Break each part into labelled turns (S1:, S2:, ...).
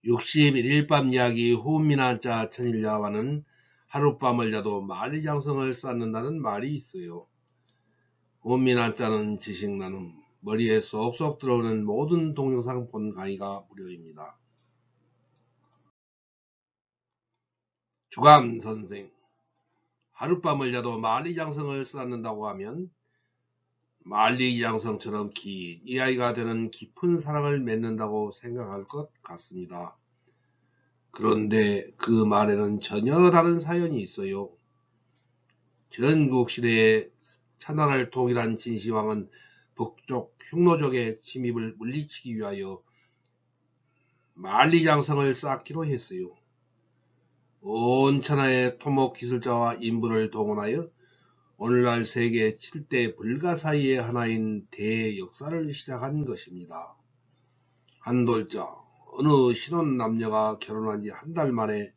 S1: 61일 밤 이야기 호흡미난자 천일야와는 하룻밤을 자도 만리장성을 쌓는다는 말이 있어요. 호흡미난자는 지식나눔, 머리에 쏙쏙 들어오는 모든 동영상 본 강의가 무료입니다. 주감선생, 하룻밤을 자도 만리장성을 쌓는다고 하면 만리장성처럼 긴 이야기가 되는 깊은 사랑을 맺는다고 생각할 것 같습니다. 그런데 그 말에는 전혀 다른 사연이 있어요. 전국시대의 천하를 통일한 진시황은 북쪽 흉노족의 침입을 물리치기 위하여 만리장성을 쌓기로 했어요. 온 천하의 토목기술자와 인부를 동원하여 오늘날 세계 7대 불가사의의 하나인 대역사를 시작한 것입니다. 한돌자, 어느 신혼 남녀가 결혼한 지 한 달 만에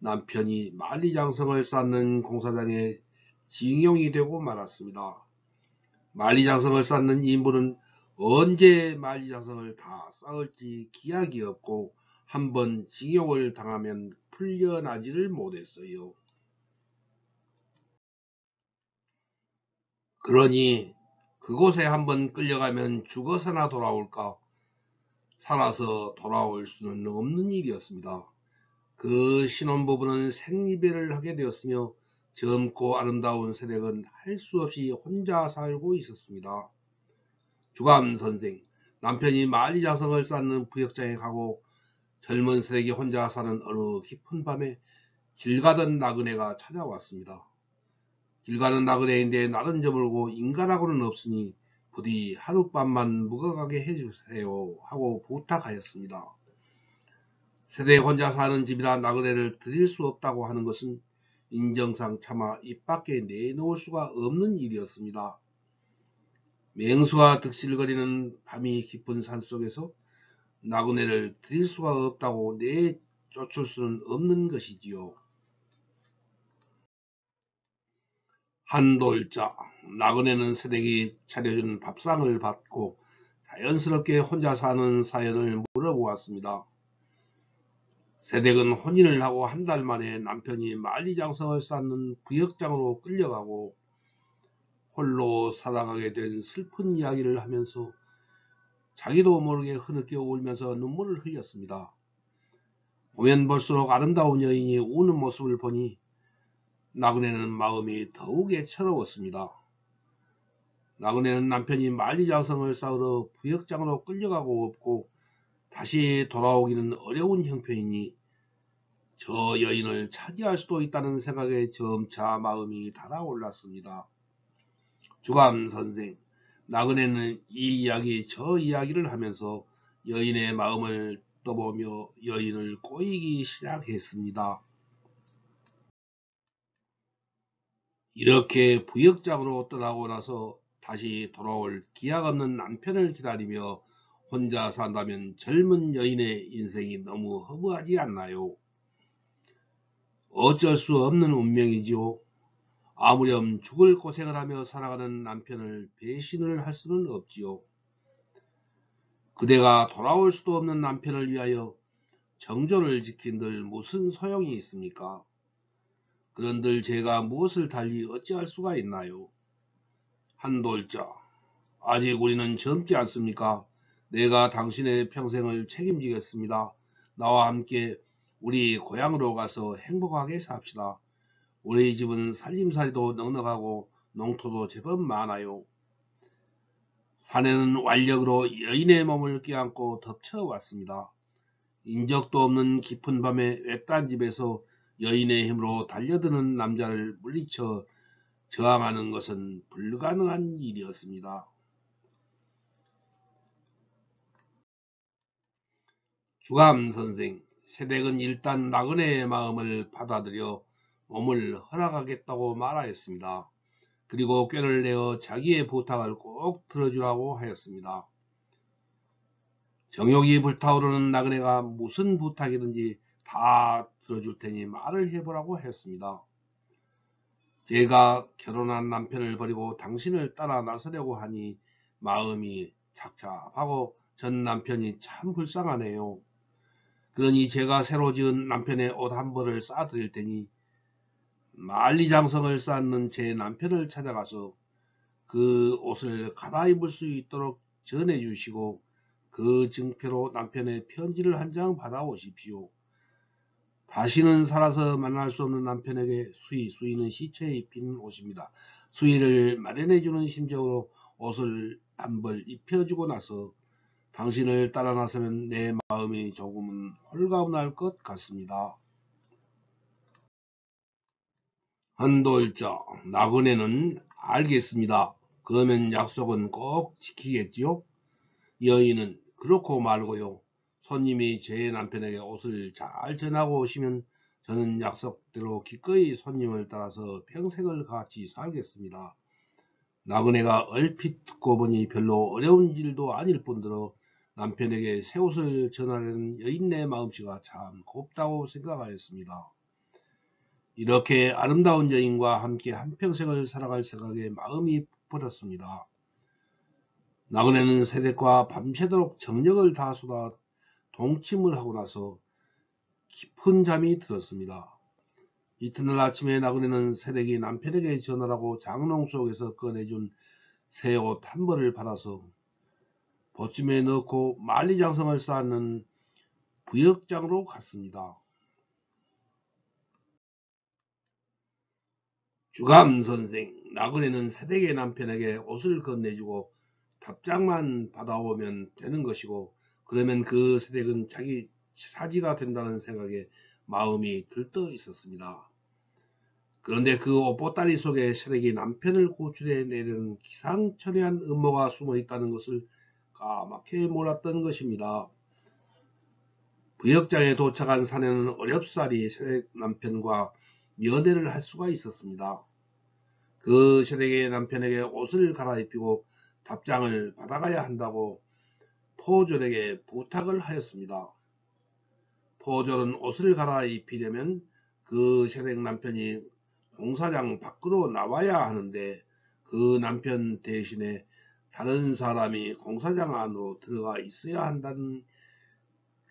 S1: 남편이 만리장성을 쌓는 공사장에 징용이 되고 말았습니다. 만리장성을 쌓는 인부는 언제 만리장성을 다 쌓을지 기약이 없고 한번 징용을 당하면 풀려나지를 못했어요. 그러니 그곳에 한번 끌려가면 죽어서나 돌아올까? 살아서 돌아올 수는 없는 일이었습니다. 그 신혼부부는 생이별을 하게 되었으며 젊고 아름다운 세력은 할 수 없이 혼자 살고 있었습니다. 주감선생, 남편이 만리장성을 쌓는 부역장에 가고 젊은 세력이 혼자 사는 어느 깊은 밤에 길 가던 나그네가 찾아왔습니다. 길 가는 나그네인데 날은 저물고 인간하고는 없으니 부디 하룻밤만 묵어가게 해주세요 하고 부탁하였습니다. 세대에 혼자 사는 집이라 나그네를 드릴 수 없다고 하는 것은 인정상 차마 입 밖에 내놓을 수가 없는 일이었습니다. 맹수가 득실거리는 밤이 깊은 산속에서 나그네를 드릴 수가 없다고 내쫓을 수는 없는 것이지요. 한돌자, 나그네는 새댁이 차려준 밥상을 받고 자연스럽게 혼자 사는 사연을 물어보았습니다. 새댁은 혼인을 하고 한 달 만에 남편이 만리장성을 쌓는 부역장으로 끌려가고 홀로 살아가게 된 슬픈 이야기를 하면서 자기도 모르게 흐느껴 울면서 눈물을 흘렸습니다. 보면 볼수록 아름다운 여인이 우는 모습을 보니 나그네는 마음이 더욱 애처로웠습니다. 나그네는 남편이 만리장성을 쌓으러 부역장으로 끌려가고 없고 다시 돌아오기는 어려운 형편이니 저 여인을 차지할 수도 있다는 생각에 점차 마음이 달아올랐습니다. 주감선생, 나그네는 이 이야기 저 이야기를 하면서 여인의 마음을 떠보며 여인을 꼬이기 시작했습니다. 이렇게 부역장으로 떠나고 나서 다시 돌아올 기약 없는 남편을 기다리며 혼자 산다면 젊은 여인의 인생이 너무 허무하지 않나요? 어쩔 수 없는 운명이지요. 아무렴 죽을 고생을 하며 살아가는 남편을 배신을 할 수는 없지요. 그대가 돌아올 수도 없는 남편을 위하여 정조를 지킨들 무슨 소용이 있습니까? 그런들 제가 무엇을 달리 어찌할 수가 있나요? 한돌자, 아직 우리는 젊지 않습니까? 내가 당신의 평생을 책임지겠습니다. 나와 함께 우리 고향으로 가서 행복하게 삽시다. 우리 집은 살림살이도 넉넉하고 농토도 제법 많아요. 사내는 완력으로 여인의 몸을 껴안고 덮쳐왔습니다. 인적도 없는 깊은 밤에 외딴 집에서 여인의 힘으로 달려드는 남자를 물리쳐 저항하는 것은 불가능한 일이었습니다. 주감선생, 새댁은 일단 나그네의 마음을 받아들여 몸을 허락하겠다고 말하였습니다. 그리고 꾀를 내어 자기의 부탁을 꼭 들어주라고 하였습니다. 정욕이 불타오르는 나그네가 무슨 부탁이든지 다 들어줄 테니 말을 해보라고 했습니다. 제가 결혼한 남편을 버리고 당신을 따라 나서려고 하니 마음이 착잡하고 전 남편이 참 불쌍하네요. 그러니 제가 새로 지은 남편의 옷 한 벌을 싸드릴 테니 만리장성을 쌓는 제 남편을 찾아가서 그 옷을 갈아입을 수 있도록 전해주시고 그 증표로 남편의 편지를 한 장 받아오십시오. 다시는 살아서 만날 수 없는 남편에게 수의는 시체에 입히는 옷입니다. 수의를 마련해주는 심정으로 옷을 한 벌 입혀주고 나서 당신을 따라 나서면 내 마음이 조금은 홀가분할 것 같습니다. 한돌자, 나그네는 알겠습니다. 그러면 약속은 꼭 지키겠지요? 여인은 그렇고 말고요. 손님이 제 남편에게 옷을 잘 전하고 오시면 저는 약속대로 기꺼이 손님을 따라서 평생을 같이 살겠습니다. 나그네가 얼핏 듣고 보니 별로 어려운 일도 아닐 뿐더러 남편에게 새 옷을 전하려는 여인의 마음씨가 참 곱다고 생각하였습니다. 이렇게 아름다운 여인과 함께 한평생을 살아갈 생각에 마음이 부풀었습니다. 나그네는 새댁과 밤새도록 정력을 다 쏟아 동침을 하고 나서 깊은 잠이 들었습니다. 이튿날 아침에 나그네는 새댁이 남편에게 전하라고 장롱 속에서 꺼내준 새 옷 한 벌을 받아서 보쯤에 넣고 만리장성을 쌓는 부역장으로 갔습니다. 주감선생, 나그네는 새댁의 남편에게 옷을 건네주고 답장만 받아오면 되는 것이고 그러면 그 새댁은 자기 사지가 된다는 생각에 마음이 들떠 있었습니다. 그런데 그 옷보따리 속에 새댁이 남편을 구출해 내려는 기상천외한 음모가 숨어 있다는 것을 까맣게 몰랐던 것입니다. 부역장에 도착한 사내는 어렵사리 새댁 남편과 연애를 할 수가 있었습니다. 그 새댁의 남편에게 옷을 갈아입히고 답장을 받아가야 한다고 포졸에게 부탁을 하였습니다. 포졸은 옷을 갈아입히려면 그 새댁 남편이 공사장 밖으로 나와야 하는데 그 남편 대신에 다른 사람이 공사장 안으로 들어가 있어야 한다는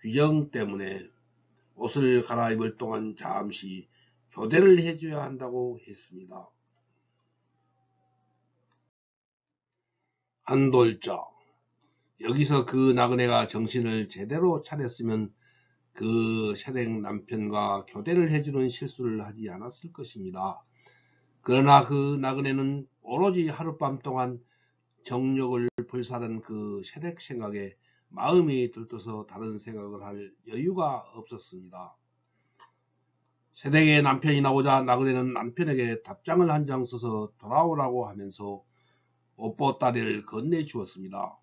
S1: 규정 때문에 옷을 갈아입을 동안 잠시 교대를 해줘야 한다고 했습니다. 한돌자, 여기서 그 나그네가 정신을 제대로 차렸으면 그 새댁 남편과 교대를 해주는 실수를 하지 않았을 것입니다. 그러나 그 나그네는 오로지 하룻밤 동안 정욕을 불사른 그 새댁 생각에 마음이 들떠서 다른 생각을 할 여유가 없었습니다. 새댁의 남편이 나오자 나그네는 남편에게 답장을 한 장 써서 돌아오라고 하면서 옷보따리를 건네주었습니다.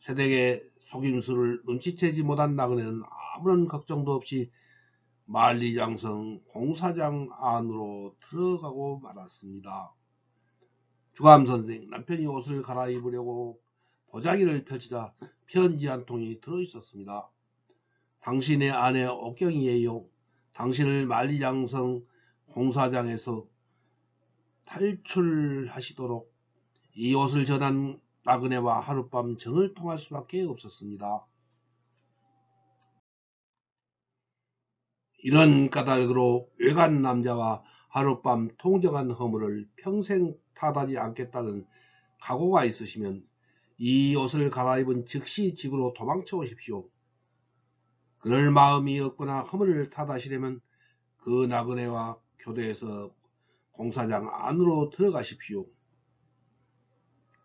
S1: 새댁의 속임수를 눈치채지 못한 나그네는 아무런 걱정도 없이 만리장성 공사장 안으로 들어가고 말았습니다. 주감선생, 남편이 옷을 갈아입으려고 보자기를 펼치자 편지 한 통이 들어있었습니다. 당신의 아내 옥경이에요. 당신을 만리장성 공사장에서 탈출하시도록 이 옷을 전한 나그네와 하룻밤 정을 통할 수밖에 없었습니다. 이런 까닭으로 외간 남자와 하룻밤 통정한 허물을 평생 탓하지 않겠다는 각오가 있으시면 이 옷을 갈아입은 즉시 집으로 도망쳐 오십시오. 그럴 마음이 없거나 허물을 탓하시려면 그 나그네와 교대에서 공사장 안으로 들어가십시오.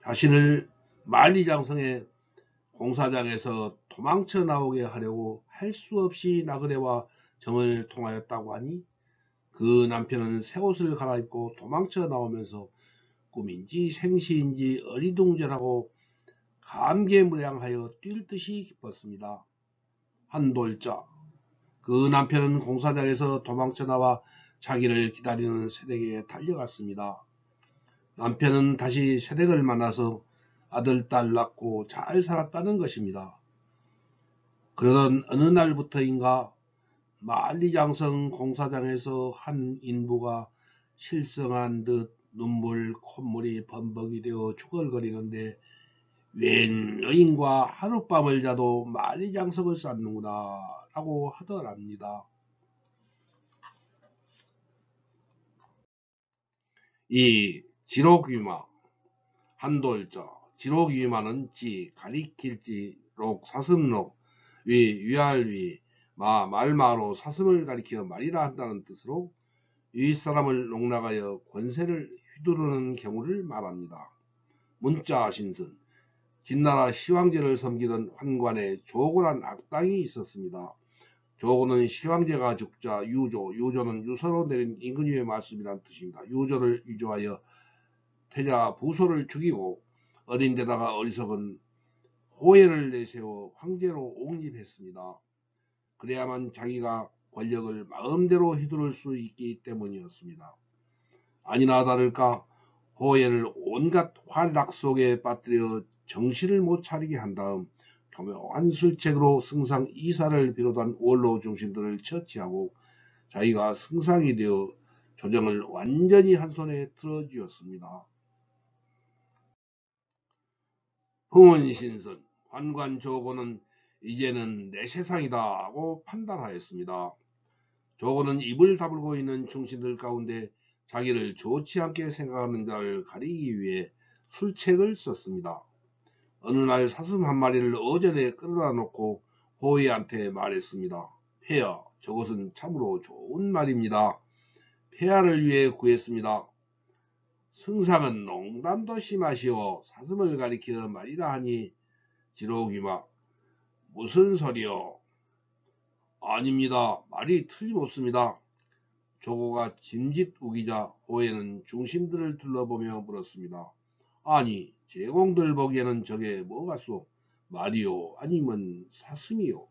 S1: 자신을 만리장성의 공사장에서 도망쳐 나오게 하려고 할 수 없이 나그네와 정을 통하였다고 하니 그 남편은 새 옷을 갈아입고 도망쳐 나오면서 꿈인지 생시인지 어리둥절하고 감개무량하여 뛸 듯이 기뻤습니다. 한돌자, 그 남편은 공사장에서 도망쳐 나와 자기를 기다리는 새댁에 달려갔습니다. 남편은 다시 새댁을 만나서 아들, 딸 낳고 잘 살았다는 것입니다. 그러던 어느 날부터인가 만리장성 공사장에서 한 인부가 실성한 듯 눈물 콧물이 범벅이 되어 중얼거리는데 웬 여인과 하룻밤을 자도 만리장성을 쌓는구나 라고 하더랍니다. 이 지록위마, 한돌자, 지록위마는 지, 가리킬지, 록, 사슴록, 위, 위알위, 마, 말마로 사슴을 가리켜 말이라 한다는 뜻으로 윗사람을 농락하여 권세를 휘두르는 경우를 말합니다. 문자 신선, 진나라 시황제를 섬기던 환관에 조고란 악당이 있었습니다. 조고는 시황제가 죽자 유조는 유서로 내린 임금님의 말씀이란 뜻입니다. 유조를 위조하여 태자 부소를 죽이고 어린 데다가 어리석은 호예를 내세워 황제로 옹립했습니다. 그래야만 자기가 권력을 마음대로 휘두를 수 있기 때문이었습니다. 아니나 다를까 호예를 온갖 환락 속에 빠뜨려 정신을 못 차리게 한 다음 교묘한 술책으로 승상 이사를 비롯한 원로 중심들을 처치하고 자기가 승상이 되어 조정을 완전히 한 손에 들어쥐었습니다. 흥원신선, 환관조고는 이제는 내 세상이다 하고 판단하였습니다. 조고는 입을 다물고 있는 중신들 가운데 자기를 좋지 않게 생각하는 자를 가리기 위해 술책을 썼습니다. 어느 날 사슴 한 마리를 어전에 끌어다 놓고 호의한테 말했습니다. 폐하, 저것은 참으로 좋은 말입니다. 폐하를 위해 구했습니다. 승상은 농담도 심하시오. 사슴을 가리켜 말이라 하니 지록이마 무슨 소리요? 아닙니다. 말이 틀림없습니다. 조고가 짐짓 우기자 호에는 중심들을 둘러보며 물었습니다. 아니, 제공들 보기에는 저게 뭐가소? 말이요? 아니면 사슴이요?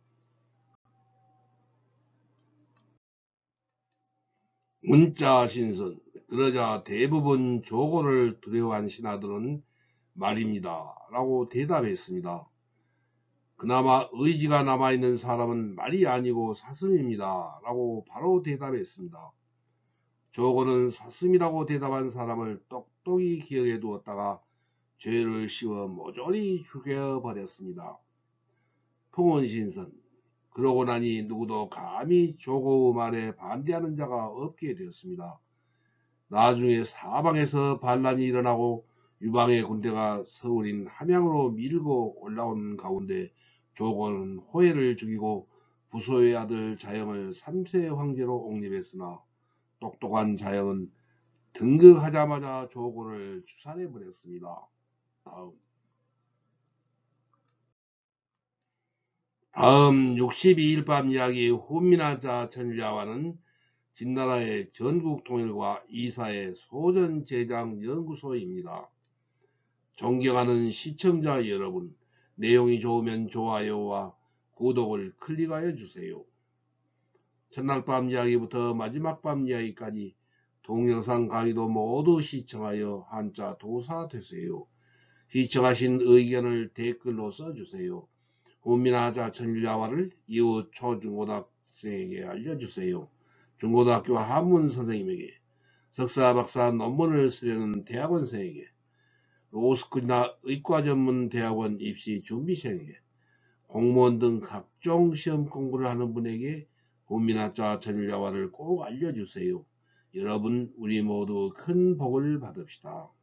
S1: 문자 신선. 그러자 대부분 조고를 두려워한 신하들은 말입니다. 라고 대답했습니다. 그나마 의지가 남아있는 사람은 말이 아니고 사슴입니다. 라고 바로 대답했습니다. 조고는 사슴이라고 대답한 사람을 똑똑히 기억해 두었다가 죄를 씌워 모조리 죽여버렸습니다. 풍원신선. 그러고 나니 누구도 감히 조고의 말에 반대하는 자가 없게 되었습니다. 나중에 사방에서 반란이 일어나고 유방의 군대가 서울인 함양으로 밀고 올라온 가운데 조고는 호해를 죽이고 부소의 아들 자영을 3세 황제로 옹립했으나 똑똑한 자영은 등극하자마자 조고를 추산해버렸습니다. 다음 62일 밤 이야기 훈민하자 천자와는 진나라의 전국 통일과 이사의 소전 제작 연구소입니다. 존경하는 시청자 여러분, 내용이 좋으면 좋아요와 구독을 클릭하여 주세요. 첫날 밤 이야기부터 마지막 밤 이야기까지 동영상 강의도 모두 시청하여 한자 도사 되세요. 시청하신 의견을 댓글로 써주세요. 훈민하자 천일야화를 이웃 초중고등학생에게 알려주세요. 중고등학교 한문 선생님에게, 석사 박사 논문을 쓰려는 대학원생에게, 로스쿨이나 의과 전문 대학원 입시 준비생에게, 공무원 등 각종 시험 공부를 하는 분에게 훈민하자 천일야화를 꼭 알려주세요. 여러분, 우리 모두 큰 복을 받읍시다.